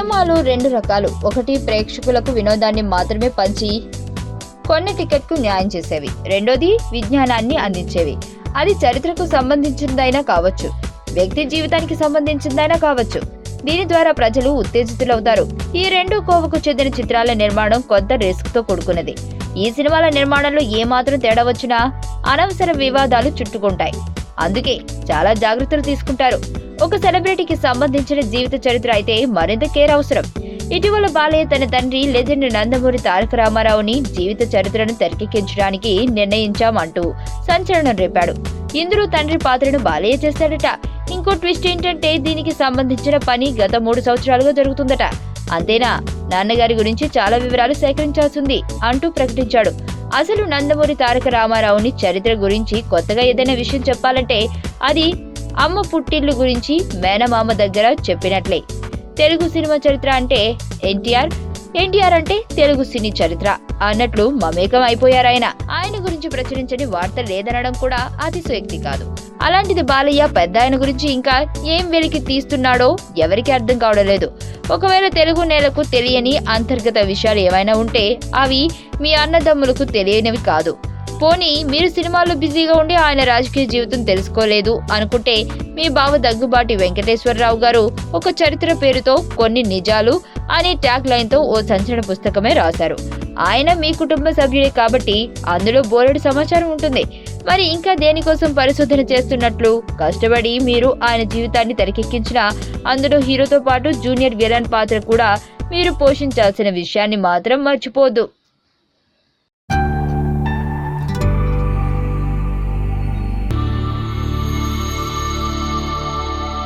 సినిమాలు రెండు రకాలు. ఒకటి ప్రేక్షకులకు వినోదాన్ని మాత్రమే పంచి కొన్ని టికెట్కు న్యాయం చేసేవి. రెండోది విజ్ఞానాన్ని అందించేవి. అది చరిత్రకు సంబంధించిందైనా కావచ్చు, వ్యక్తి జీవితానికి సంబంధించిందైనా కావచ్చు. దీని ద్వారా ప్రజలు ఉత్తేజితులవుతారు. ఈ రెండు కోవకు చెందిన చిత్రాల నిర్మాణం కొంత రిస్క్ తో కూడుకున్నది. ఈ సినిమాల నిర్మాణంలో ఏమాత్రం తేడా వచ్చినా అనవసర వివాదాలు చుట్టుకుంటాయి. అందుకే చాలా జాగ్రత్తలు తీసుకుంటారు. ఒక సెలబ్రిటీకి సంబంధించిన జీవిత చరిత్ర అయితే మరింత కేర్ అవసరం. ఇటీవల బాలయ్య తన తండ్రి లెజెండ్ నందమూరి తారక రామారావుని జీవిత చరిత్రను తెరకెక్కించడానికి నిర్ణయించామంటూ సంచలనం రేపాడు. ఇందులో తండ్రి పాత్రను బాలయ్య చేస్తాడట. ఇంకో ట్విస్ట్ ఏంటంటే దీనికి సంబంధించిన పని గత 3 సంవత్సరాలుగా జరుగుతుందట. అంతేనా, నాన్నగారి గురించి చాలా వివరాలు సేకరించాల్సింది అంటూ ప్రకటించాడు. అసలు నందమూరి తారక రామారావుని చరిత్ర గురించి కొత్తగా ఏదైనా విషయం చెప్పాలంటే అది అమ్మ పుట్టిల్లు గురించి మేనమామ దగ్గర చెప్పినట్లే. తెలుగు సినిమా చరిత్ర అంటే ఎన్టీఆర్ అంటే తెలుగు సినీ చరిత్ర అన్నట్లు మమేకం అయిపోయారాయన. ఆయన గురించి ప్రచురించని వార్త లేదనడం కూడా అతిశయోక్తి కాదు. అలాంటిది బాలయ్య పెద్ద ఆయన గురించి ఇంకా ఏం వెలికి తీస్తున్నాడో ఎవరికి అర్థం కావడం లేదు. ఒకవేళ తెలుగు నేలకు తెలియని అంతర్గత విషయాలు ఏమైనా ఉంటే అవి మీ అన్నదమ్ములకు తెలియనివి కాదు. పోనీ మీరు సినిమాల్లో బిజీగా ఉండి ఆయన రాజకీయ జీవితం తెలుసుకోలేదు అనుకుంటే మీ బావ దగ్గుబాటి వెంకటేశ్వరరావు గారు ఒక చరిత్ర పేరుతో కొన్ని నిజాలు అనే ట్యాగ్ లైన్ తో ఓ సంచలన పుస్తకమే రాశారు. ఆయన మీ కుటుంబ సభ్యుడే కాబట్టి అందులో బోలెడు సమాచారం ఉంటుంది. మరి ఇంకా దేనికోసం పరిశోధన చేస్తున్నట్లు? కష్టపడి మీరు ఆయన జీవితాన్ని తెరకెక్కించిన అందులో హీరోతో పాటు జూనియర్ విలన్ పాత్ర కూడా మీరు పోషించాల్సిన విషయాన్ని మాత్రం మర్చిపోద్దు.